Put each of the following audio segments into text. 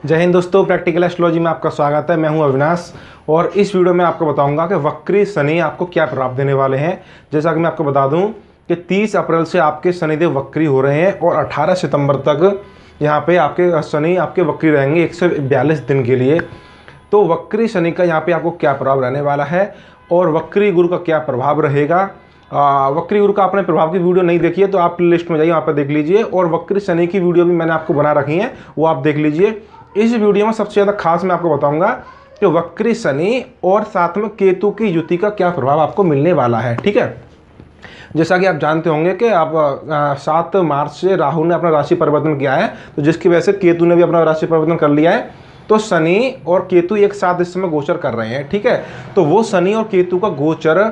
जय हिंद दोस्तों, practical astrology में आपका स्वागत है। मैं हूं अविनाश और इस वीडियो में आपको बताऊंगा कि वक्री शनि आपको क्या प्रभाव देने वाले हैं। जैसा कि मैं आपको बता दूं कि 30 अप्रैल से आपके शनिदेव वक्री हो रहे हैं और 18 सितंबर तक यहां पे आपके शनि आपके वक्री रहेंगे 142 दिन के लिए। तो वक्री शनि का यहाँ पे आपको क्या प्रभाव रहने वाला है और वक्री गुरु का क्या प्रभाव रहेगा। वक्री गुरु का आपने प्रभाव की वीडियो नहीं देखी है तो आप लिस्ट में जाइए, वहाँ पर देख लीजिए। और वक्री शनि की वीडियो भी मैंने आपको बना रखी है, वो आप देख लीजिए। इस वीडियो में सबसे ज़्यादा खास मैं आपको बताऊंगा कि वक्री शनि और साथ में केतु की युति का क्या प्रभाव आपको मिलने वाला है। ठीक है, जैसा कि आप जानते होंगे कि आप 7 मार्च से राहु ने अपना राशि परिवर्तन किया है, तो जिसकी वजह से केतु ने भी अपना राशि परिवर्तन कर लिया है। तो शनि और केतु एक साथ इस समय गोचर कर रहे हैं। ठीक है, तो वो शनि और केतु का गोचर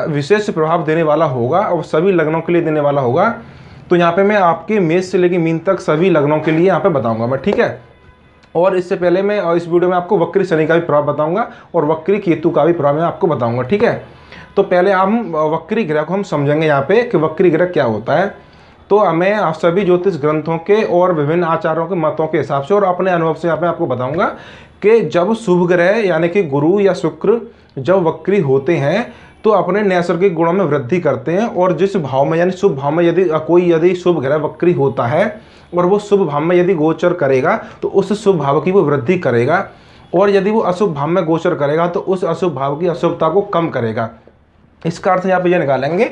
विशेष प्रभाव देने वाला होगा और सभी लग्नों के लिए देने वाला होगा। तो यहाँ पे मैं आपके मेष से लेकर मीन तक सभी लग्नों के लिए यहाँ पे बताऊंगा मैं। ठीक है, और इससे पहले मैं इस वीडियो में आपको वक्री शनि का भी प्रभाव बताऊंगा और वक्री केतु का भी प्रभाव मैं आपको बताऊंगा। ठीक है, तो पहले हम वक्री ग्रह को हम समझेंगे यहाँ पे कि वक्री ग्रह क्या होता है। तो मैं सभी ज्योतिष ग्रंथों के और विभिन्न आचार्यों के मतों के हिसाब से और अपने अनुभव से यहाँ पे आपको बताऊंगा कि जब शुभ ग्रह यानी कि गुरु या शुक्र जब वक्री होते हैं तो अपने नैसर्गिक गुणों में वृद्धि करते हैं। और जिस भाव में यानी शुभ भाव में यदि शुभ ग्रह वक्री होता है और वो शुभ भाव में यदि गोचर करेगा तो उस शुभ भाव की वो वृद्धि करेगा, और यदि वो अशुभ भाव में गोचर करेगा तो उस अशुभ भाव की अशुभता को कम करेगा। इसका अर्थ यहाँ पे ये निकालेंगे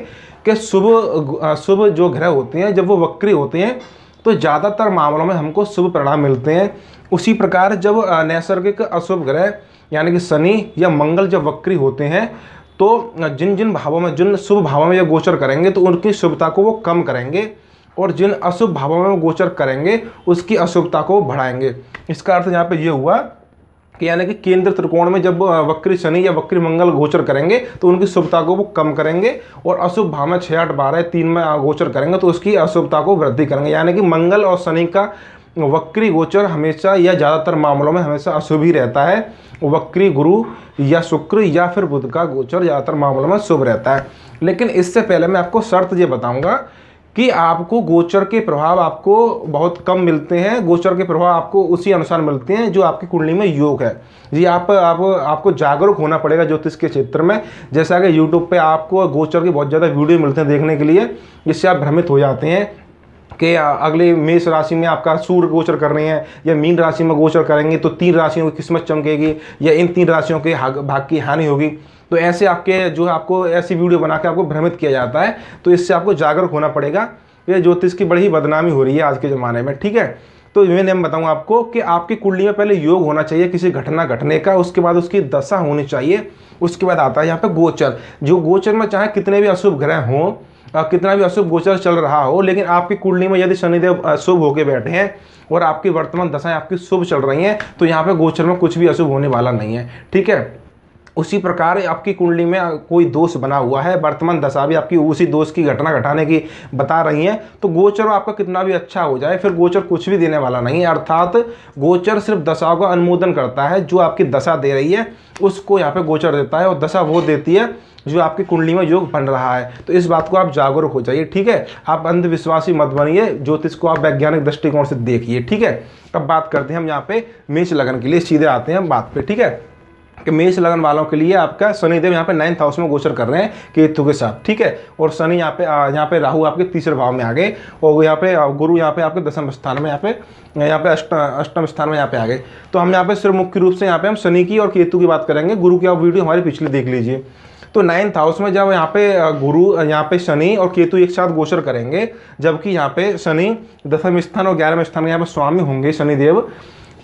कि शुभ जो ग्रह होते हैं जब वो वक्री होते हैं तो ज़्यादातर मामलों में हमको शुभ परिणाम मिलते हैं। उसी प्रकार जब नैसर्गिक अशुभ ग्रह यानी कि शनि या मंगल जब वक्री होते हैं तो जिन भावों में जिन शुभ भावों में ये गोचर करेंगे तो उनकी शुभता को वो कम करेंगे, और जिन अशुभ भावों में वो गोचर करेंगे उसकी अशुभता को बढ़ाएंगे। इसका अर्थ यहाँ पे ये हुआ कि यानी कि केंद्र त्रिकोण में जब वक्री शनि या वक्री मंगल गोचर करेंगे तो उनकी शुभता को वो कम करेंगे, और अशुभ भाव में 6, 8, 12, 3 में गोचर करेंगे तो उसकी अशुभता को वृद्धि करेंगे। यानी कि मंगल और शनि का वक्री गोचर हमेशा या ज़्यादातर मामलों में हमेशा अशुभ ही रहता है। वक्री गुरु या शुक्र या फिर बुध का गोचर ज़्यादातर मामलों में शुभ रहता है। लेकिन इससे पहले मैं आपको शर्त ये बताऊंगा कि आपको गोचर के प्रभाव आपको बहुत कम मिलते हैं। गोचर के प्रभाव आपको उसी अनुसार मिलते हैं जो आपकी कुंडली में योग है। जी आपको जागरूक होना पड़ेगा ज्योतिष के क्षेत्र में। जैसा कि यूट्यूब पे आपको गोचर की बहुत ज़्यादा वीडियो मिलते हैं देखने के लिए, जिससे आप भ्रमित हो जाते हैं कि अगले मेष राशि में आपका सूर्य गोचर कर रहे हैं या मीन राशि में गोचर करेंगे तो 3 राशियों की किस्मत चमकेगी या इन 3 राशियों के भाग की हानि होगी। तो ऐसे आपको ऐसी वीडियो बना के आपको भ्रमित किया जाता है। तो इससे आपको जागरूक होना पड़ेगा। ये ज्योतिष की बड़ी ही बदनामी हो रही है आज के ज़माने में। ठीक है, तो मैं बताऊँ आपको कि आपकी कुंडली में पहले योग होना चाहिए किसी घटना घटने का, उसके बाद उसकी दशा होनी चाहिए, उसके बाद आता है यहाँ पे गोचर। जो गोचर में चाहे कितने भी अशुभ ग्रह हों, कितना भी अशुभ गोचर चल रहा हो, लेकिन आपकी कुंडली में यदि शनिदेव शुभ होके बैठे हैं और आपकी वर्तमान दशाएं आपकी शुभ चल रही हैं तो यहाँ पे गोचर में कुछ भी अशुभ होने वाला नहीं है। ठीक है, उसी प्रकार आपकी कुंडली में कोई दोष बना हुआ है, वर्तमान दशा भी आपकी उसी दोष की घटना घटाने की बता रही है, तो गोचर आपका कितना भी अच्छा हो जाए फिर गोचर कुछ भी देने वाला नहीं है। अर्थात गोचर सिर्फ दशाओं का अनुमोदन करता है। जो आपकी दशा दे रही है उसको यहाँ पे गोचर देता है, और दशा वो देती है जो आपकी कुंडली में योग बन रहा है। तो इस बात को आप जागरूक हो जाइए। ठीक है, आप अंधविश्वासी मत बनिए, ज्योतिष को आप वैज्ञानिक दृष्टिकोण से देखिए। ठीक है, अब बात करते हैं हम यहाँ पे मेष लगन के लिए, सीधे आते हैं बात पे। ठीक है, कि मेष लगन वालों के लिए आपका शनिदेव यहाँ पे 9th हाउस में गोचर कर रहे हैं केतु के साथ। ठीक है, और शनि यहाँ पे राहु आपके तीसरे भाव में आ गए, और यहाँ पे गुरु यहाँ पे आपके 10वें स्थान में, यहाँ पे अष्टम स्थान में यहाँ पे आ गए। तो हम यहाँ पे सिर्फ मुख्य रूप से यहाँ पे हम शनि की और केतु की बात करेंगे। गुरु की आप वीडियो हमारी पिछली देख लीजिए। तो 9th हाउस में जब यहाँ पे गुरु यहाँ पे शनि और केतु एक साथ गोचर करेंगे, जबकि यहाँ पे शनि 10वें स्थान और 11वें स्थान में यहाँ पे स्वामी होंगे शनिदेव,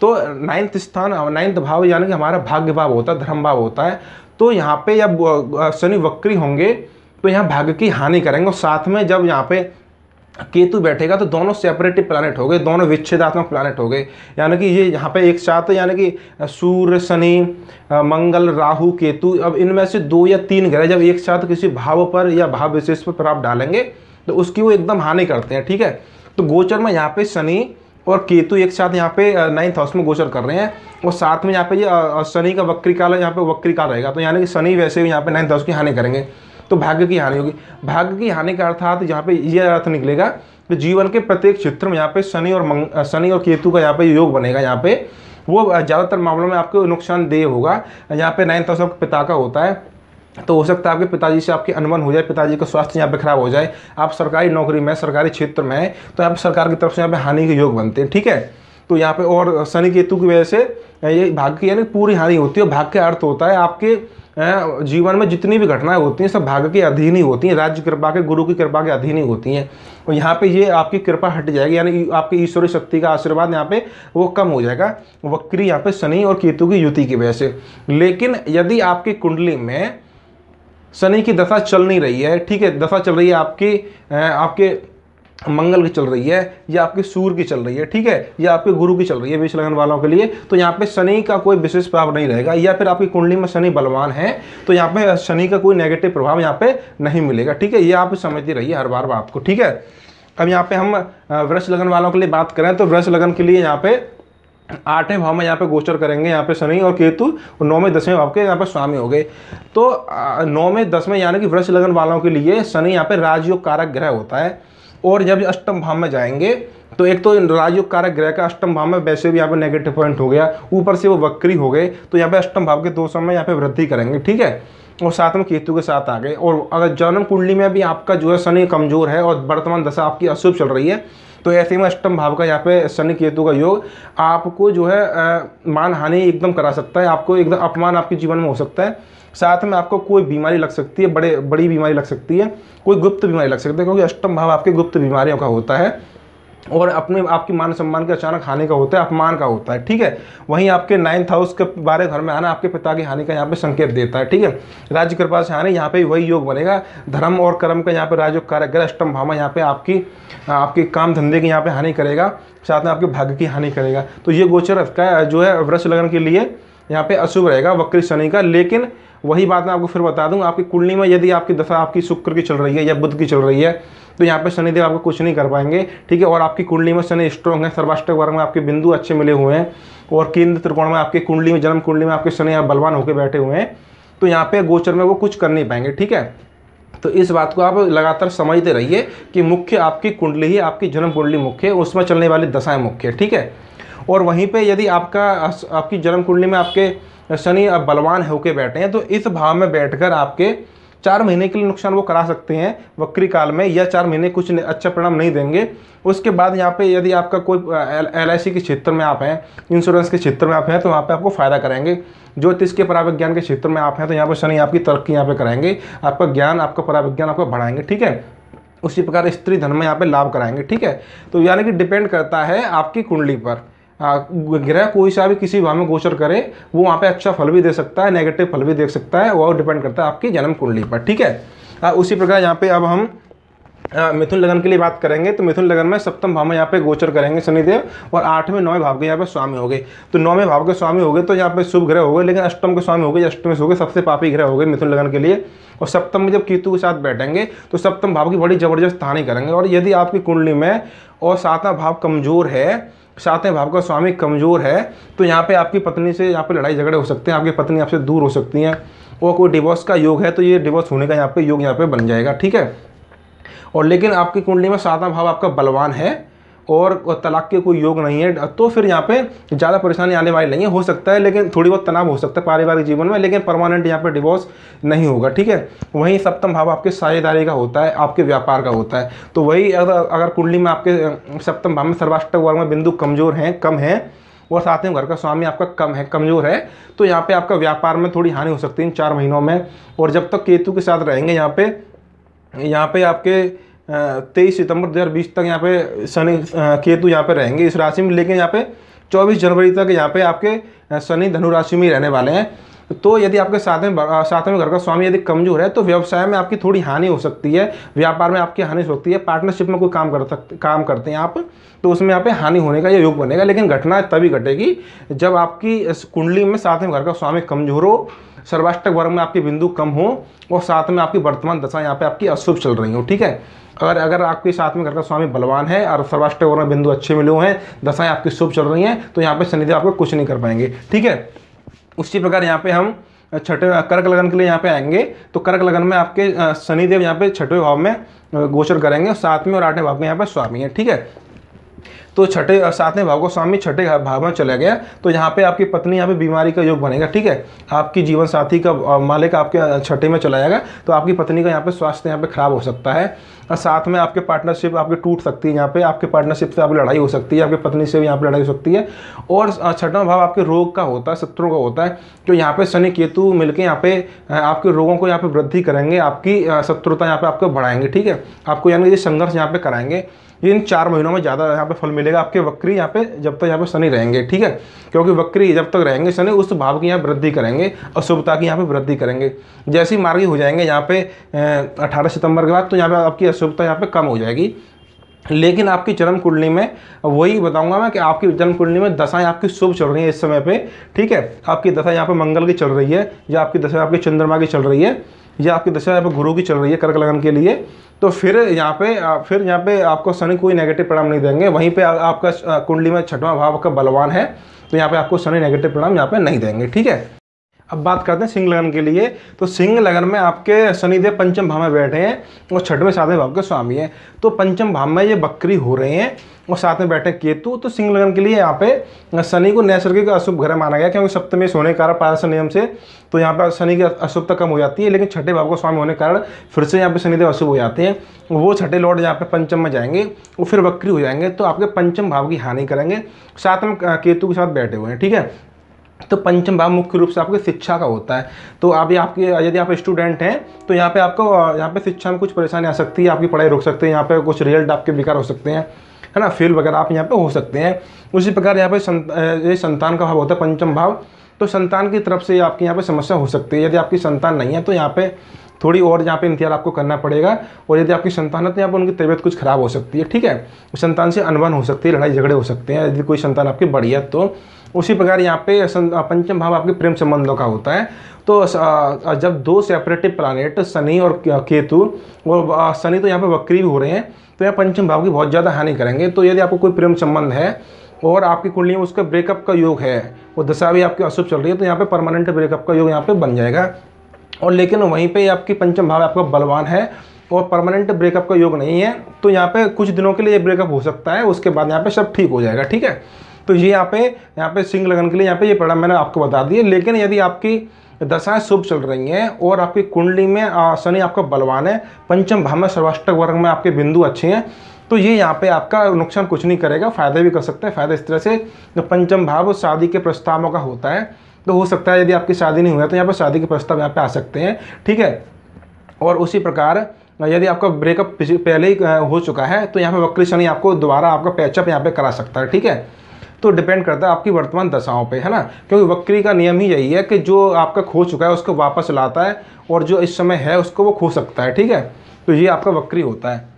तो 9th भाव यानी कि हमारा भाग्य भाव होता है, धर्म भाव होता है। तो यहाँ पे जब शनि वक्री होंगे तो यहाँ भाग्य की हानि करेंगे, और साथ में जब यहाँ पे केतु बैठेगा तो दोनों सेपरेटिव प्लैनेट हो गए, दोनों विच्छेदात्मक प्लैनेट हो गए। यानी कि ये यहाँ पे एक साथ यानी कि सूर्य शनि मंगल राहु केतु, अब इनमें से 2 या 3 ग्रह जब एक साथ किसी भाव पर या भाव विशेष पर प्रभाव डालेंगे तो उसकी वो एकदम हानि करते हैं। ठीक है, तो गोचर में यहाँ पे शनि और केतु एक साथ यहाँ पे 9th हाउस में गोचर कर रहे हैं, और साथ में यहाँ पे ये शनि का वक्री काल यहाँ पे वक्री काल रहेगा। तो यानी कि शनि वैसे भी यहाँ पे 9th हाउस की हानि करेंगे। तो भाग्य की हानि होगी। भाग्य की हानि का अर्थात यहाँ पे ये अर्थ निकलेगा कि जीवन के प्रत्येक क्षेत्र में यहाँ पे शनि और केतु का यहाँ पे योग बनेगा, यहाँ पे वो ज़्यादातर मामलों में आपको नुकसानदेह होगा। यहाँ पे 9th हाउस आपके पिता का होता है, तो हो सकता है आपके पिताजी से आपकी अनबन हो जाए, पिताजी का स्वास्थ्य यहाँ पे खराब हो जाए। आप सरकारी नौकरी में, सरकारी क्षेत्र में हैं, तो यहाँ पे सरकार की तरफ से यहाँ पे हानि के योग बनते हैं, ठीक है। तो यहाँ पे और शनि केतु की वजह से ये भाग्य की यानी पूरी हानि होती है। भाग्य का अर्थ होता है आपके जीवन में जितनी भी घटनाएं होती हैं सब भाग्य के अधीन ही होती हैं, राज्य कृपा के, गुरु की कृपा के अधीन ही होती हैं। और यहाँ पे ये आपकी कृपा हट जाएगी, यानी आपकी ईश्वरीय शक्ति का आशीर्वाद यहाँ पे वो कम हो जाएगा, वक्री यहाँ पे शनि और केतु की युति की वजह से। लेकिन यदि आपकी कुंडली में शनि की दशा चल नहीं रही है, ठीक है, दशा चल रही है आपके मंगल की चल रही है, या आपके सूर्य की चल रही है, ठीक है, या आपके गुरु की चल रही है मेष लगन वालों के लिए, तो यहाँ पे शनि का कोई विशेष प्रभाव नहीं रहेगा। या फिर आपकी कुंडली में शनि बलवान है तो यहाँ पे शनि का कोई नेगेटिव प्रभाव यहाँ पे नहीं मिलेगा, ठीक है। ये आप समझती रहिए हर बार बात को, ठीक है। अब यहाँ पे हम वृष लगन वालों के लिए बात करें तो वृष लगन के लिए यहाँ पे 8वें भाव में यहाँ पे गोचर करेंगे यहाँ पे शनि और केतु, और 9वें 10वें भाव के यहाँ पे स्वामी हो गए। तो 9वें 10वें यानी कि वृष लगन वालों के लिए शनि यहाँ पे राजयोग कारक ग्रह होता है। और जब अष्टम भाव में जाएंगे तो एक तो राजयोग कारक ग्रह का अष्टम भाव में वैसे भी यहाँ पे नेगेटिव पॉइंट हो गया, ऊपर से वो वक्री हो गए, तो यहाँ पे अष्टम भाव के दोषों में यहाँ पे वृद्धि करेंगे, ठीक है। और साथ में केतु के साथ आ गए। और अगर जन्म कुंडली में भी आपका जो है शनि कमजोर है और वर्तमान दशा आपकी अशुभ चल रही है, तो ऐसे में अष्टम भाव का यहाँ पे शनि केतु का योग आपको जो है मान हानि एकदम करा सकता है, आपको एकदम अपमान आपके जीवन में हो सकता है। साथ में आपको कोई बीमारी लग सकती है, बड़ी बीमारी लग सकती है, कोई गुप्त बीमारी लग सकती है, क्योंकि अष्टम भाव आपके गुप्त बीमारियों का होता है और आपकी मान सम्मान के अचानक हानि का होता है, अपमान का होता है, ठीक है। वहीं आपके 9th हाउस के 12 घर में आना आपके पिता की हानि का यहाँ पे संकेत देता है, ठीक है। राज्य कृपा से हानि, यहाँ पे वही योग बनेगा, धर्म और कर्म का यहाँ पे राजयोग कारक ग्रह अष्टम भाव में यहाँ पे आपकी काम धंधे की यहाँ पे हानि करेगा, साथ में आपके भाग्य की हानि करेगा। तो ये गोचर का जो है वृष लगन के लिए यहाँ पे अशुभ रहेगा वक्री शनि का। लेकिन वही बात मैं आपको फिर बता दूं, आपकी कुंडली में यदि आपकी दशा आपकी शुक्र की चल रही है या बुध की चल रही है तो यहाँ पे शनिदेव आपको कुछ नहीं कर पाएंगे, ठीक है। और आपकी कुंडली में शनि स्ट्रॉन्ग है, सर्वाष्टक वर्ग में आपके बिंदु अच्छे मिले हुए हैं, और केंद्र त्रिकोण में आपकी कुंडली में, जन्म कुंडली में आपके शनि आप बलवान होकर बैठे हुए हैं, तो यहाँ पे गोचर में वो कुछ कर नहीं पाएंगे, ठीक है। तो इस बात को आप लगातार समझते रहिए कि मुख्य आपकी कुंडली ही, आपकी जन्म कुंडली मुख्य है, उसमें चलने वाली दशाएं मुख्य है, ठीक है। और वहीं पे यदि आपकी जन्म कुंडली में आपके शनि बलवान होके बैठे हैं तो इस भाव में बैठकर आपके 4 महीने के लिए नुकसान वो करा सकते हैं वक्री काल में, या 4 महीने कुछ अच्छा परिणाम नहीं देंगे। उसके बाद यहाँ पे यदि आपका कोई LIC के क्षेत्र में आप हैं, इंश्योरेंस के क्षेत्र में आप हैं, तो वहाँ पे आपको फायदा कराएंगे। ज्योतिष के पराविज्ञान के क्षेत्र में आप हैं तो यहाँ पर शनि आपकी तरक्की यहाँ पे कराएंगे, आपका ज्ञान, आपका पराविज्ञान आपको बढ़ाएंगे, ठीक है। उसी प्रकार स्त्री धन में यहाँ पे लाभ कराएंगे, ठीक है। तो यानी कि डिपेंड करता है आपकी कुंडली पर, ग्रह कोई सा भी किसी भाव में गोचर करे वो वहाँ पे अच्छा फल भी दे सकता है, नेगेटिव फल भी दे सकता है, वो डिपेंड करता है आपकी जन्म कुंडली पर, ठीक है। उसी प्रकार यहाँ पे अब हम मिथुन लगन के लिए बात करेंगे। तो मिथुन लगन में सप्तम भाव में यहाँ पे गोचर करेंगे शनिदेव, और 8वें 9वें भाव के यहाँ पे स्वामी हो गए। तो 9वें भाव के स्वामी हो गए तो यहाँ पे शुभ ग्रह हो गए, लेकिन अष्टम के स्वामी हो गए, अष्टम से हो गए, सबसे पापी ग्रह हो गए मिथुन लगन के लिए। और सप्तम में जब केतु के साथ बैठेंगे तो सप्तम भाव की बड़ी जबरदस्त हानि करेंगे। और यदि आपकी कुंडली में और 7वां भाव कमजोर है, 7वें भाव का स्वामी कमजोर है, तो यहाँ पे आपकी पत्नी से यहाँ पे लड़ाई झगड़े हो सकते हैं, आपकी पत्नी आपसे दूर हो सकती हैं, और कोई डिवोर्स का योग है तो ये डिवोर्स होने का यहाँ पे योग यहाँ पे बन जाएगा, ठीक है। और लेकिन आपकी कुंडली में 7वां भाव आपका बलवान है और तलाक के कोई योग नहीं है, तो फिर यहाँ पे ज़्यादा परेशानी आने वाली नहीं है। हो सकता है लेकिन थोड़ी बहुत तनाव हो सकता है पारिवारिक जीवन में, लेकिन परमानेंट यहाँ पे डिवोर्स नहीं होगा, ठीक है। वहीं सप्तम भाव आपके साझेदारी का होता है, आपके व्यापार का होता है। तो वही अगर कुंडली में आपके सप्तम भाव में सर्वाष्टक वर्ग में बिंदु कमजोर हैं, कम है, और 7वें घर का स्वामी आपका कमजोर है, तो यहाँ पे आपका व्यापार में थोड़ी हानि हो सकती है इन 4 महीनों में। और जब तक केतु के साथ रहेंगे यहाँ पे आपके 23 सितंबर 2020 तक यहाँ पे शनि केतु यहाँ पे रहेंगे इस राशि में, लेकिन यहाँ पे 24 जनवरी तक यहाँ पे आपके शनि धनु राशि में ही रहने वाले हैं। तो यदि आपके 7वें घर का स्वामी यदि कमजोर है तो व्यवसाय में आपकी थोड़ी हानि हो सकती है, व्यापार में आपकी हानि हो सकती है, पार्टनरशिप में कोई काम करते हैं आप, तो उसमें यहाँ पे हानि होने का ये योग बनेगा। लेकिन घटना तभी घटेगी जब आपकी कुंडली में 7वें घर का स्वामी कमजोर हो, सर्वाष्टक वर्ग में आपके बिंदु कम हो, और साथ में आपकी वर्तमान दशा यहाँ पे आपकी अशुभ चल रही हो, ठीक है। अगर आपके 7वें घर का स्वामी बलवान है और सर्वाष्टक वर्ग में बिंदु अच्छे मिले हुए हैं, दशाएं आपकी शुभ चल रही हैं, तो यहाँ पे शनिदेव आपको कुछ नहीं कर पाएंगे, ठीक है। उसी प्रकार यहाँ पे हम छठे कर्क लगन के लिए यहाँ पे आएंगे तो कर्क लगन में आपके शनिदेव यहाँ पे छठवें भाव में गोचर करेंगे, 7वें और 8वें भाव में यहाँ पे स्वामी है। ठीक है, तो छठे 7वें भाव को स्वामी छठे भाव में चला गया तो यहाँ पे आपकी पत्नी यहाँ पे बीमारी का योग बनेगा। ठीक है, आपकी जीवन साथी का मालिक आपके छठे में चला जाएगा तो आपकी पत्नी का यहाँ पे स्वास्थ्य यहाँ पे खराब हो सकता है, और साथ में आपके पार्टनरशिप आपके टूट सकती है। यहाँ पे आपके पार्टनरशिप से आपकी लड़ाई हो सकती है, आपकी पत्नी से भी यहाँ पे लड़ाई हो सकती है। और छठवां भाव आपके रोग का होता है, शत्रुओं का होता है, तो यहाँ पे शनि केतु मिलकर यहाँ पे आपके रोगों को यहाँ पे वृद्धि करेंगे, आपकी शत्रुता यहाँ पे आपको बढ़ाएंगे। ठीक है, आपको यानी ये संघर्ष यहाँ पे कराएंगे। इन 4 महीनों में ज़्यादा यहाँ पे फल मिलेगा आपके वक्री यहाँ पे जब तक यहाँ पे शनि रहेंगे। ठीक है, क्योंकि वक्री जब तक रहेंगे शनि उस भाव की यहाँ वृद्धि करेंगे, अशुभता की यहाँ पे वृद्धि करेंगे। जैसे ही मार्गी हो जाएंगे यहाँ पे 18 सितंबर के बाद तो यहाँ पे आपकी अशुभता यहाँ पे कम हो जाएगी। लेकिन आपकी जन्म कुंडली में वही बताऊंगा मैं कि आपकी जन्म कुंडली में दशाएं आपकी शुभ चल रही है इस समय पे। ठीक है, आपकी दशा यहाँ पे मंगल की चल रही है, या आपकी दशा आपकी चंद्रमा की चल रही है, या आपकी दशा यहाँ पे गुरु की चल रही है कर्क लगन के लिए, तो फिर यहाँ पे आपको शनि कोई नेगेटिव परिणाम नहीं देंगे। वहीं पे आपका कुंडली में छठवां भाव का बलवान है तो यहाँ पे आपको शनि नेगेटिव परिणाम यहाँ पे नहीं देंगे। ठीक है, अब बात करते हैं सिंह लगन के लिए। तो सिंह लगन में आपके शनिदेव पंचम भाव में बैठे हैं और छठवें 7वें भाव के स्वामी हैं, तो पंचम भाव में ये वक्री हो रहे हैं और साथ में बैठे केतु। तो सिंह लगन के लिए यहाँ पे शनि को नैसर्गिक अशुभ ग्रह माना गया, क्योंकि सप्तमी से होने के कारण पारस नियम से तो यहाँ पर शनि की अशुभता कम हो जाती है। लेकिन छठे भाव को स्वामी होने के कारण फिर से यहाँ पे शनिदेव अशुभ हो जाते हैं, वो छठे लॉर्ड यहाँ पे पंचम में जाएंगे वो फिर वक्री हो जाएंगे, तो आपके पंचम भाव की हानि करेंगे। साथ में केतु के साथ बैठे हुए हैं। ठीक है, तो पंचम भाव मुख्य रूप से आपकी शिक्षा का होता है। तो अभी आपके यदि आप स्टूडेंट हैं तो यहाँ पे आपको यहाँ पे शिक्षा में कुछ परेशानी आ सकती है, आपकी पढ़ाई रुक सकती है, यहाँ पे कुछ रिजल्ट आपके बेकार हो सकते हैं, है ना, फेल वगैरह आप यहाँ पे हो सकते हैं। उसी प्रकार यहाँ पे ये संतान का भाव होता है पंचम भाव, तो संतान की तरफ से आपकी यहाँ पे समस्या हो सकती है। यदि आपकी संतान नहीं है तो यहाँ पे थोड़ी और यहाँ पे इंतजार आपको करना पड़ेगा, और यदि आपकी संतान है तो यहाँ पर उनकी तबीयत कुछ खराब हो सकती है। ठीक है, संतान से अनबन हो सकती है, लड़ाई झगड़े हो सकते हैं यदि कोई संतान आपकी बड़ी है तो। उसी प्रकार यहाँ पे पंचम भाव आपके प्रेम संबंधों का होता है। तो जब 2 सेपरेटिव प्लानेट शनि और केतु, और शनि तो यहाँ पे वक्री भी हो रहे हैं, तो यहाँ पंचम भाव की बहुत ज़्यादा हानि करेंगे। तो यदि आपको कोई प्रेम संबंध है और आपकी कुंडली में उसका ब्रेकअप का योग है, वो दशा भी आपकी अशुभ चल रही है, तो यहाँ पे परमानेंट ब्रेकअप का योग यहाँ पे बन जाएगा। और लेकिन वहीं पे आपकी पंचम भाव आपका बलवान है और परमानेंट ब्रेकअप का योग नहीं है, तो यहाँ पे कुछ दिनों के लिए ब्रेकअप हो सकता है, उसके बाद यहाँ पे सब ठीक हो जाएगा। ठीक है, तो ये यहाँ पे सिंह लगन के लिए यहाँ पे ये परिणाम मैंने आपको बता दिए। लेकिन यदि आपकी दशाएं शुभ चल रही हैं और आपकी कुंडली में शनि आपका बलवान है, पंचम भाव में सर्वाष्टक वर्ग में आपके बिंदु अच्छे हैं, तो ये यहाँ पे आपका नुकसान कुछ नहीं करेगा, फायदा भी कर सकते हैं। फायदा इस तरह से, जो पंचम भाव शादी के प्रस्तावों का होता है, तो हो सकता है यदि आपकी शादी नहीं हुआ तो यहाँ पर शादी के प्रस्ताव यहाँ पे आ सकते हैं। ठीक है, और उसी प्रकार यदि आपका ब्रेकअप पहले ही हो चुका है तो यहाँ पे वक्री शनि आपको दोबारा आपका पैचअप यहाँ पे करा सकता है। ठीक है, तो डिपेंड करता है आपकी वर्तमान दशाओं पे, है ना, क्योंकि वक्री का नियम ही यही है कि जो आपका खो चुका है उसको वापस लाता है और जो इस समय है उसको वो खो सकता है। ठीक है, तो ये आपका वक्री होता है।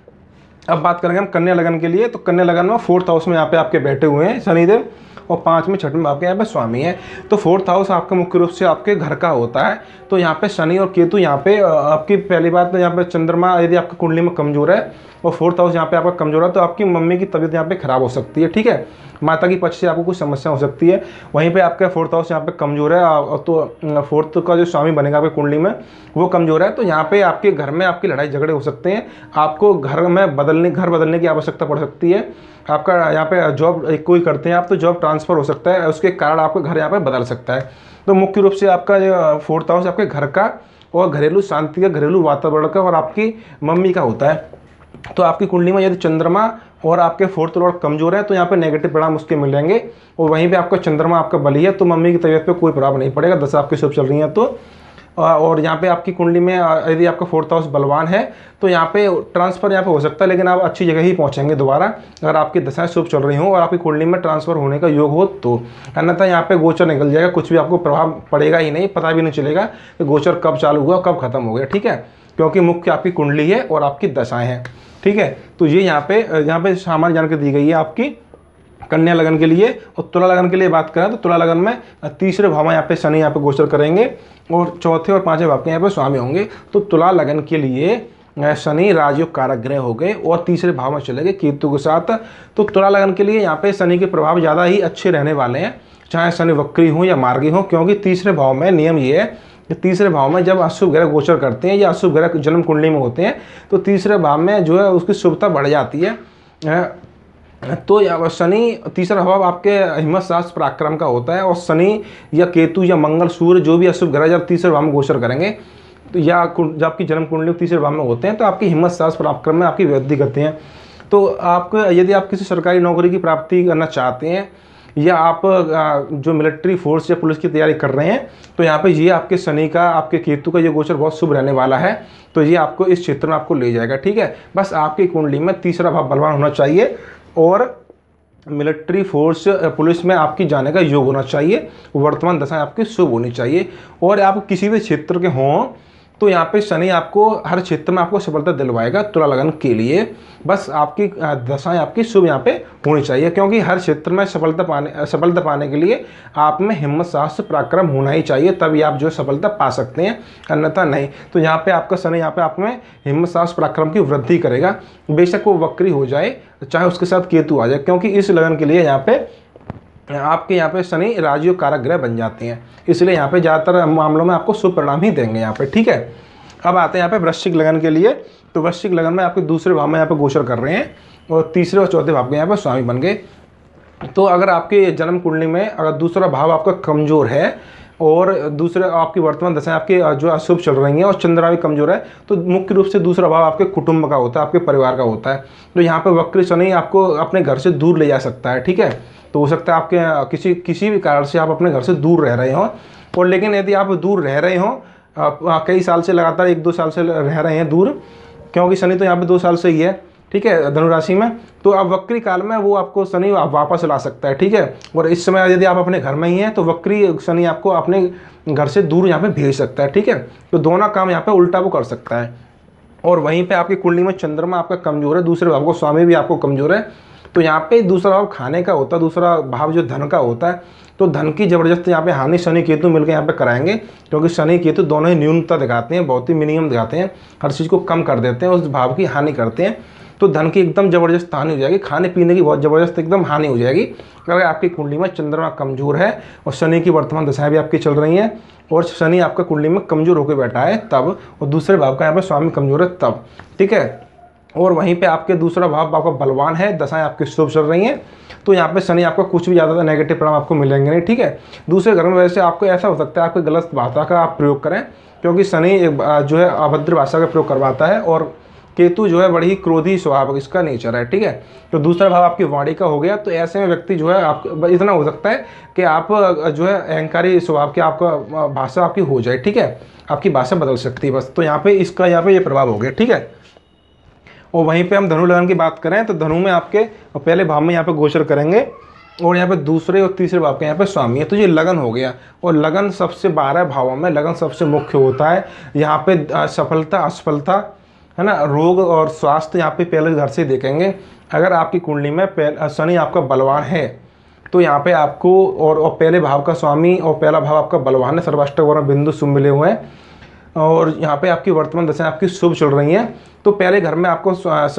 अब बात करेंगे हम कन्या लगन के लिए। तो कन्या लगन में 4th हाउस में यहाँ पे आपके बैठे हुए हैं शनिदेव, और 5वें 6वें भाव के यहाँ पे स्वामी है। तो 4th हाउस आपका मुख्य रूप से आपके घर का होता है। तो यहाँ पे शनि और केतु, यहाँ पे आपकी पहली बात तो यहाँ पे चंद्रमा यदि आपकी कुंडली में कमजोर है और 4th हाउस यहाँ पे आपका कमजोर है तो आपकी मम्मी की तबीयत यहाँ पे खराब हो सकती है। ठीक है, माता की पक्ष से आपको कुछ समस्या हो सकती है। वहीं पे आपका 4th हाउस यहाँ पे कमजोर है, तो 4th का जो स्वामी बनेगा आपकी कुंडली में वो कमजोर है, तो यहाँ पे आपके घर में आपकी लड़ाई झगड़े हो सकते हैं, आपको घर बदलने की आवश्यकता पड़ सकती है। आपका यहाँ पे जॉब कोई करते हैं आप तो जॉब ट्रांसफ़र हो सकता है, उसके कारण आपका घर यहाँ पे बदल सकता है। तो मुख्य रूप से आपका जो 4th हाउस आपके घर का और घरेलू शांति का, घरेलू वातावरण का और आपकी मम्मी का होता है। तो आपकी कुंडली में यदि चंद्रमा और आपके 4th लॉर्ड कमजोर है तो यहाँ पे नेगेटिव परिणाम उसके मिलेंगे, और वहीं पे आपका चंद्रमा आपका बली है तो मम्मी की तबीयत पे कोई प्रभाव नहीं पड़ेगा, दशा आपकी शुभ चल रही है तो। और यहाँ पे आपकी कुंडली में यदि आपका 4th हाउस बलवान है तो यहाँ पे ट्रांसफ़र यहाँ पे हो सकता है, लेकिन आप अच्छी जगह ही पहुँचेंगे दोबारा अगर आपकी दशाएं शुभ चल रही हों और आपकी कुंडली में ट्रांसफ़र होने का योग हो तो। अन्यथा यहाँ पे गोचर निकल जाएगा, कुछ भी आपको प्रभाव पड़ेगा ही नहीं, पता भी नहीं चलेगा कि गोचर कब चालू हुआ कब खत्म हो गया। ठीक है, क्योंकि मुख्य आपकी कुंडली है और आपकी दशाएँ हैं। ठीक है, तो ये यहाँ पे सामान्य जानकारी दी गई है आपकी कन्या लगन के लिए। और तुला लगन के लिए बात करें तो तुला लगन में 3रे भाव में यहाँ पे शनि यहाँ पे गोचर करेंगे और 4थे और 5वें भाव के यहाँ पे स्वामी होंगे। तो तुला लगन के लिए शनि राजयोग कारक ग्रह हो गए और 3रे भाव में चले गए केतु के साथ। तो तुला लगन के लिए यहाँ पे शनि के प्रभाव ज़्यादा ही अच्छे रहने वाले हैं, चाहे शनि वक्री हो या मार्गी हो, क्योंकि 3रे भाव में नियम ये है कि तीसरे भाव में जब अशुभ ग्रह गोचर करते हैं या अशुभ ग्रह जन्म कुंडली में होते हैं तो तीसरे भाव में जो है उसकी शुभता बढ़ जाती है। तो शनि तीसरा भाव आपके हिम्मत साहस पराक्रम का होता है, और शनि या केतु या मंगल सूर्य जो भी अशुभ ग्रह जब तीसरे भाव में गोचर करेंगे तो या जब आपकी जन्म कुंडली तीसरे भाव में होते हैं तो आपकी हिम्मत साहस पराक्रम में आपकी वृद्धि करते हैं। तो आपको यदि आप किसी सरकारी नौकरी की प्राप्ति करना चाहते हैं या आप जो मिलिट्री फोर्स या पुलिस की तैयारी कर रहे हैं तो यहाँ पे ये आपके शनि का आपके केतु का ये गोचर बहुत शुभ रहने वाला है, तो ये आपको इस क्षेत्र में आपको ले जाएगा। ठीक है, बस आपकी कुंडली में तीसरा भाव बलवान होना चाहिए और मिलिट्री फोर्स पुलिस में आपकी जाने का योग होना चाहिए, वर्तमान दशा आपकी शुभ होनी चाहिए। और आप किसी भी क्षेत्र के हों तो यहाँ पे शनि आपको हर क्षेत्र में आपको सफलता दिलवाएगा तुला लगन के लिए। बस आपकी दशाएं आपकी शुभ यहाँ पे होनी चाहिए, क्योंकि हर क्षेत्र में सफलता पाने के लिए आप में हिम्मत साहस पराक्रम होना ही चाहिए, तभी आप जो सफलता पा सकते हैं, अन्यथा नहीं। तो यहाँ पे आपका शनि यहाँ पे आप में हिम्मत साहस पराक्रम की वृद्धि करेगा, बेशक वो वक्री हो जाए चाहे उसके साथ केतु आ जाए, क्योंकि इस लगन के लिए यहाँ पे आपके यहाँ पे शनि राजयोग कारक ग्रह बन जाते हैं, इसलिए यहाँ पे ज़्यादातर मामलों में आपको शुभ परिणाम ही देंगे यहाँ पे। ठीक है, अब आते हैं यहाँ पे वृश्चिक लगन के लिए। तो वृश्चिक लगन में आपके दूसरे भाव में यहाँ पे गोचर कर रहे हैं और तीसरे और चौथे भाव के यहाँ पे स्वामी बन गए। तो अगर आपके जन्म कुंडली में अगर दूसरा भाव आपका कमज़ोर है और दूसरे आपकी वर्तमान दशा आपकी जो अशुभ चल रही हैं और चंद्रा भी कमजोर है, तो मुख्य रूप से दूसरा भाव आपके कुटुंब का होता है, आपके परिवार का होता है। तो यहाँ पे वक्र शनि आपको अपने घर से दूर ले जा सकता है। ठीक है, तो हो सकता है आपके किसी भी कारण से आप अपने घर से दूर रह रहे हों, और लेकिन यदि आप दूर रह रहे हों कई साल से लगातार 1-2 साल से रह रहे हैं दूर, क्योंकि शनि तो यहाँ पे 2 साल से ही है। ठीक है, धनुराशि में, तो अब वक्री काल में वो आपको शनि वापस ला सकता है। ठीक है, और इस समय यदि आप अपने घर में ही हैं तो वक्री शनि आपको अपने घर से दूर यहाँ पे भेज सकता है। ठीक है, तो दोनों काम यहाँ पे उल्टा वो कर सकता है। और वहीं पे आपकी कुंडली में चंद्रमा आपका कमजोर है, दूसरे भाव को स्वामी भी आपको कमजोर है, तो यहाँ पे दूसरा भाव खाने का होता है, दूसरा भाव जो धन का होता है, तो धन की जबरदस्त यहाँ पे हानि शनि केतु मिलकर यहाँ पे कराएंगे, क्योंकि शनि केतु दोनों ही न्यूनता दिखाते हैं, बहुत ही मिनिमम दिखाते हैं, हर चीज़ को कम कर देते हैं, उस भाव की हानि करते हैं। तो धन की एकदम ज़बरदस्त हानि हो जाएगी, खाने पीने की बहुत ज़बरदस्त एकदम हानि हो जाएगी अगर आपकी कुंडली में चंद्रमा कमजोर है और शनि की वर्तमान दशाएं भी आपकी चल रही हैं और शनि आपका कुंडली में कमजोर होकर बैठा है तब, और दूसरे भाव का यहाँ पे स्वामी कमजोर है तब। ठीक है, और वहीं पे आपके दूसरा भाव आपका बलवान है, दशाएं आपकी शुभ चल रही हैं, तो यहाँ पे शनि आपका कुछ भी ज़्यादा नेगेटिव परिणाम आपको मिलेंगे नहीं। ठीक है, दूसरे घर में वैसे आपको ऐसा हो सकता है आपको गलत भाषा का आप प्रयोग करें, क्योंकि शनि जो है अभद्र भाषा का प्रयोग करवाता है और केतु जो है बड़ी ही क्रोधी स्वभाव इसका नेचर है। ठीक है, तो दूसरा भाव आपकी वाणी का हो गया, तो ऐसे में व्यक्ति जो है आप इतना हो सकता है कि आप जो है अहंकारी स्वभाव की आपका भाषा आपकी हो जाए। ठीक है, आपकी भाषा बदल सकती है बस, तो यहाँ पे इसका यहाँ पे ये प्रभाव हो गया। ठीक है, और वहीं पे हम धनु लगन की बात करें तो धनु में आपके पहले भाव में यहाँ पे गोचर करेंगे और यहाँ पे दूसरे और तीसरे भाव के यहाँ पे स्वामी है, तो ये लगन हो गया। और लगन सबसे 12 भावों में लगन सबसे मुख्य होता है। यहाँ पे सफलता असफलता है ना, रोग और स्वास्थ्य यहाँ पे पहले घर से देखेंगे। अगर आपकी कुंडली में शनि आपका बलवान है तो यहाँ पे आपको और पहले भाव का स्वामी और पहला भाव आपका बलवान है, सर्वाष्टक वर्ण बिंदु शुभ मिले हुए हैं और यहाँ पे आपकी वर्तमान दशाएं आपकी शुभ चल रही हैं, तो पहले घर में आपको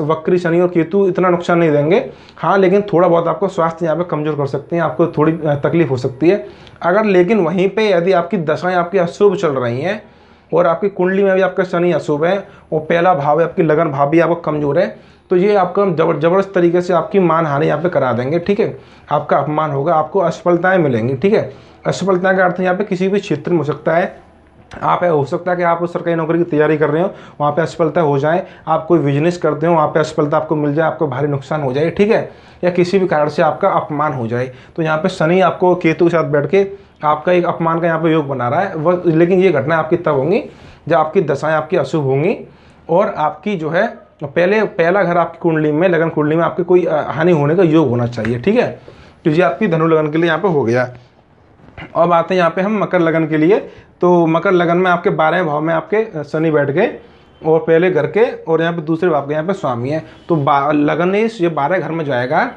वक्री शनि और केतु इतना नुकसान नहीं देंगे। हाँ, लेकिन थोड़ा बहुत आपको स्वास्थ्य यहाँ पे कमजोर कर सकते हैं, आपको थोड़ी तकलीफ हो सकती है अगर। लेकिन वहीं पे यदि आपकी दशाएं आपकी अशुभ चल रही हैं और आपकी कुंडली में भी आपका शनि अशुभ है और पहला भाव है आपकी लगन भाव भी आपको कमजोर है, तो ये आपका जबरदस्त तरीके से आपकी मान हानि यहाँ पे करा देंगे। ठीक है, आपका अपमान होगा, आपको असफलताएँ मिलेंगी। ठीक है, असफलता का अर्थ यहाँ पे किसी भी क्षेत्र में हो सकता है। आप हो सकता है कि आप सरकारी नौकरी की तैयारी कर रहे हो, वहाँ पे असफलता हो जाए, आप कोई बिजनेस करते हो वहाँ पे असफलता आपको मिल जाए, आपको भारी नुकसान हो जाए। ठीक है, या किसी भी कारण से आपका अपमान हो जाए, तो यहाँ पे शनि आपको केतु के साथ बैठ के आपका एक अपमान का यहाँ पे योग बना रहा है वह। लेकिन ये घटना आपकी तब होंगी जब आपकी दशाएं आपकी अशुभ होंगी और आपकी जो है पहला घर आपकी कुंडली में लगन कुंडली में आपकी कोई हानि होने का योग होना चाहिए। ठीक है, तो ये आपकी धनु लगन के लिए यहाँ पे हो गया। अब आते हैं यहाँ पे हम मकर लगन के लिए। तो मकर लगन में आपके 12वें भाव में आपके शनि बैठ गए और पहले घर के और यहाँ पे दूसरे भाव के यहाँ पे स्वामी है, तो लगन ये 12 घर में जाएगा,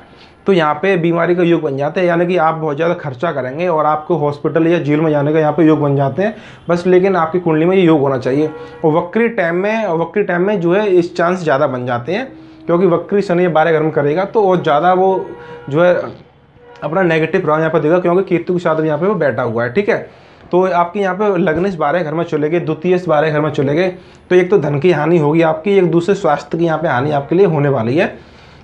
तो यहाँ पे बीमारी का योग बन जाता है, यानी कि आप बहुत ज़्यादा खर्चा करेंगे और आपको हॉस्पिटल या जेल में जाने का यहाँ पे योग बन जाते हैं बस। लेकिन आपकी कुंडली में ये योग होना चाहिए। और वक्री टाइम में जो है इस चांस ज़्यादा बन जाते हैं, क्योंकि वक्री शनि 12 घर में करेगा तो और ज़्यादा वो जो है अपना नेगेटिव प्रभाव यहाँ पर देगा, क्योंकि केतु के साथ यहाँ पे वो बैठा हुआ है। ठीक है, तो आपके यहाँ पे लग्नेश 12 घर में चले गए, द्वितीय 12 घर में चले गए, तो एक तो धन की हानि होगी आपकी, एक दूसरे स्वास्थ्य की यहाँ पे हानि आपके लिए होने वाली है,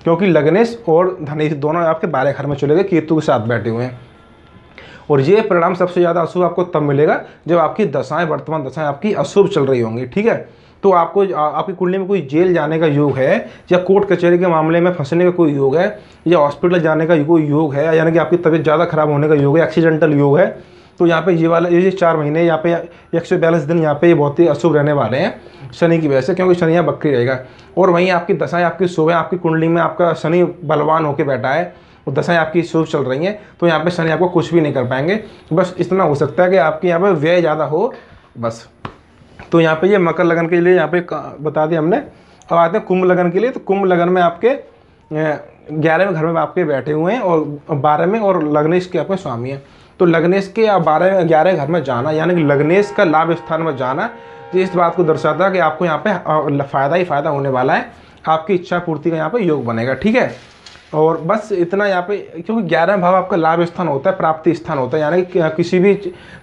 क्योंकि लग्नेश और धनेश दोनों आपके 12 घर में चले गए, केतु के साथ बैठे हुए हैं। और ये परिणाम सबसे ज़्यादा अशुभ आपको तब मिलेगा जब आपकी दशाएं, वर्तमान दशाएं आपकी अशुभ चल रही होंगी, ठीक है। तो आपको आपकी कुंडली में कोई जेल जाने का योग है, या कोर्ट कचहरी के मामले में फंसने का कोई योग है, या हॉस्पिटल जाने का कोई योग है, यानी कि आपकी तबीयत ज़्यादा खराब होने का योग है, एक्सीडेंटल योग है, तो यहाँ पे ये 4 महीने यहाँ पे 142 दिन यहाँ पे ये बहुत ही अशुभ रहने वाले हैं शनि की वजह से, क्योंकि शनि यहाँ बकरी रहेगा। और वहीं आपकी दशाएं, आपकी शुभें, आपकी कुंडली में आपका शनि बलवान होकर बैठा है, और दशाएं आपकी शुभ चल रही हैं, तो यहाँ पे शनि आपको कुछ भी नहीं कर पाएंगे। बस इतना हो सकता है कि आपके यहाँ पे व्यय ज़्यादा हो, बस। तो यहाँ पे ये मकर लगन के लिए यहाँ पे बता दिया हमने। अब आते हैं कुंभ लगन के लिए। तो कुंभ लगन में आपके 11वें घर में आपके बैठे हुए हैं, और 12 में, और लग्नेश के आपके स्वामी हैं। तो लग्नेश के 11 घर में जाना, यानी कि लग्नेश का लाभ स्थान में जाना, तो इस बात को दर्शाता है कि आपको यहाँ पे फ़ायदा ही फ़ायदा होने वाला है, आपकी इच्छा पूर्ति का यहाँ पे योग बनेगा, ठीक है। और बस इतना यहाँ पे, क्योंकि 11वां भाव आपका लाभ स्थान होता है, प्राप्ति स्थान होता है, यानी कि किसी भी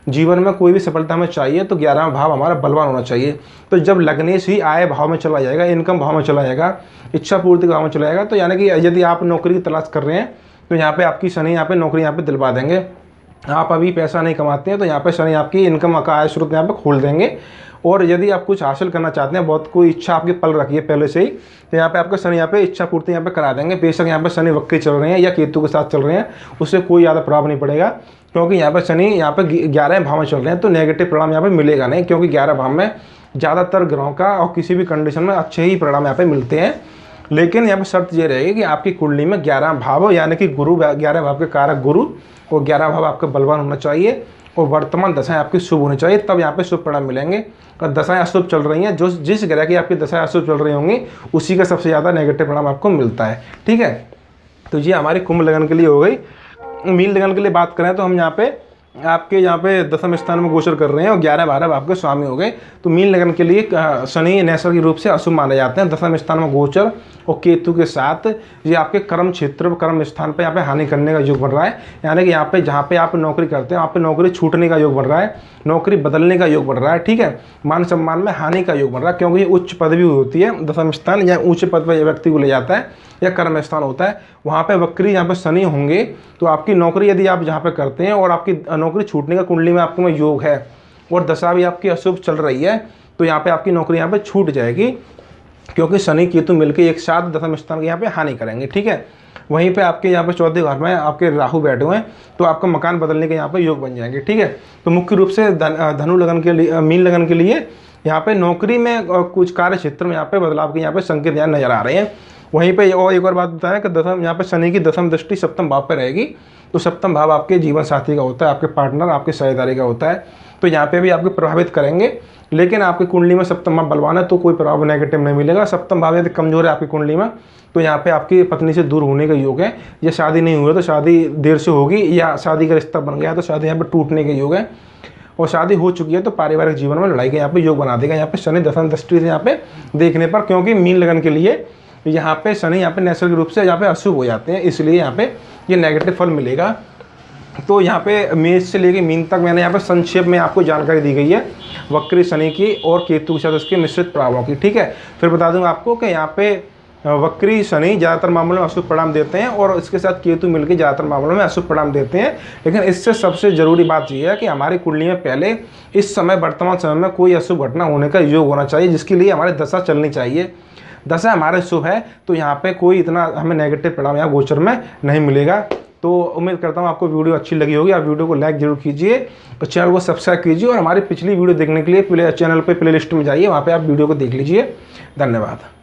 जीवन में कोई भी सफलता हमें चाहिए तो 11वां भाव हमारा बलवान होना चाहिए। तो जब लग्नेश ही आय भाव में चला जाएगा, इनकम भाव में चला जाएगा, इच्छा पूर्ति भाव में चला जाएगा, तो यानी कि यदि आप नौकरी की तलाश कर रहे हैं तो यहाँ पे आपकी शनि यहाँ पे नौकरी यहाँ पे दिलवा देंगे। आप अभी पैसा नहीं कमाते हैं तो यहाँ पे शनि आपकी इनकम का आय स्रोत यहाँ पे खोल देंगे। और यदि आप कुछ हासिल करना चाहते हैं, बहुत कोई इच्छा आपकी पल रखी है पहले से ही, तो यहाँ पे आपका शनि यहाँ पे इच्छा पूर्ति यहाँ पे करा देंगे। बेशक यहाँ पे शनि वक्री चल रहे हैं या केतु के साथ चल रहे हैं, उससे कोई ज़्यादा प्रभाव नहीं पड़ेगा, क्योंकि यहाँ पे शनि यहाँ पे 11वें भाव में चल रहे हैं, तो नेगेटिव परिणाम यहाँ पे मिलेगा नहीं, क्योंकि 11 भाव में ज़्यादातर ग्रहों का और किसी भी कंडीशन में अच्छे ही परिणाम यहाँ पे मिलते हैं। लेकिन यहाँ पे शर्त ये रहेगी कि आपकी कुंडली में 11 भाव, यानी कि गुरु, 11 भाव के कारक गुरु और 11 भाव आपका बलवान होना चाहिए, और वर्तमान दशाएं आपकी शुभ होनी चाहिए, तब यहाँ पे शुभ परिणाम मिलेंगे। और दशाएं अशुभ चल रही हैं, जो जिस ग्रह की आपकी दशाएं अशुभ चल रही होंगी, उसी का सबसे ज़्यादा नेगेटिव परिणाम आपको मिलता है, ठीक है। तो ये हमारी कुंभ लगन के लिए हो गई। मीन लगन के लिए बात करें तो हम यहाँ पे आपके यहाँ पे 10वें स्थान में गोचर कर रहे हैं, और 11-12 आपके स्वामी हो गए। तो मीन लगन के लिए शनि नैसर्गिक रूप से अशुभ माने जाते हैं। 10वें स्थान में गोचर और केतु के साथ ये आपके कर्म क्षेत्र, कर्म स्थान पे यहाँ पे हानि करने का योग बन रहा है, यानी कि यहाँ पे जहाँ पे आप नौकरी करते हैं, वहाँ पे नौकरी छूटने का योग बन रहा है, नौकरी बदलने का योग बन रहा है, ठीक है। मान सम्मान में हानि का योग बन रहा है, क्योंकि ये उच्च पदवी होती है, 10वां स्थान या ऊँचे पद पर व्यक्ति को ले जाता है, या कर्म स्थान होता है, वहाँ पे वक्री यहाँ पे शनि होंगे, तो आपकी नौकरी यदि आप जहाँ पे करते हैं और आपकी नौकरी छूटने का कुंडली में आपके में योग है, और दशा भी आपकी अशुभ चल रही है, तो यहाँ पे आपकी नौकरी यहाँ पे छूट जाएगी, क्योंकि शनि केतु मिलकर एक साथ 10वें स्थान के यहाँ पे हानि करेंगे, ठीक है। वहीं पे आपके यहाँ पे 14 घर में आपके राहु बैठे हुए हैं, तो आपका मकान बदलने के यहाँ पे योग बन जाएंगे, ठीक है। तो मुख्य रूप से धनु लगन के लिए, मीन लगन के लिए यहाँ पे नौकरी में कुछ कार्य क्षेत्र में यहाँ पे बदलाव के यहाँ पे संकेत यहाँ नजर आ रहे हैं। वहीं पे और एक और बात बताएं कि दसम, यहाँ पे शनि की 10वीं दृष्टि 7वें भाव पे रहेगी, तो 7वां भाव आपके जीवन साथी का होता है, आपके पार्टनर, आपके साझेदारी का होता है, तो यहाँ पे भी आपको प्रभावित करेंगे। लेकिन आपकी कुंडली में 7वां भाव बलवान है, तो कोई प्रभाव नेगेटिव नहीं मिलेगा। 7वां भाव यदि कमजोर है आपकी कुंडली में, तो यहाँ पे आपकी पत्नी से दूर होने का योग है, या शादी नहीं हुई तो शादी देर से होगी, या शादी का रिश्ता बन गया तो शादी यहाँ पे टूटने के योग है, और शादी हो चुकी है तो पारिवारिक जीवन में लड़ाई का यहाँ पे योग बना देगा। यहाँ पे शनि 10वीं दृष्टि से यहाँ पे देखने पर, क्योंकि मीन लगन के लिए यहाँ पे शनि यहाँ पे नैसर्गिक रूप से यहाँ पे अशुभ हो जाते हैं, इसलिए यहाँ पे ये नेगेटिव फल मिलेगा। तो यहाँ पे मेष से लेके मीन तक मैंने यहाँ पे संक्षेप में आपको जानकारी दी गई है वक्री शनि की और केतु के साथ उसके मिश्रित प्रभावों की, ठीक है। फिर बता दूंगा आपको कि यहाँ पे वक्री शनि ज़्यादातर मामलों में अशुभ परिणाम देते हैं, और इसके साथ केतु मिलकर ज़्यादातर मामलों में अशुभ परिणाम देते हैं। लेकिन इससे सबसे ज़रूरी बात यह है कि हमारी कुंडली में पहले इस समय, वर्तमान समय में कोई अशुभ घटना होने का योग होना चाहिए, जिसके लिए हमारी दशा चलनी चाहिए। दशा हमारे शुभ है तो यहाँ पे कोई इतना हमें नेगेटिव परिणाम यहाँ गोचर में नहीं मिलेगा। तो उम्मीद करता हूँ आपको वीडियो अच्छी लगी होगी। आप वीडियो को लाइक जरूर कीजिए और चैनल को सब्सक्राइब कीजिए, और हमारी पिछली वीडियो देखने के लिए चैनल पे प्लेलिस्ट में जाइए, वहाँ पे आप वीडियो को देख लीजिए। धन्यवाद।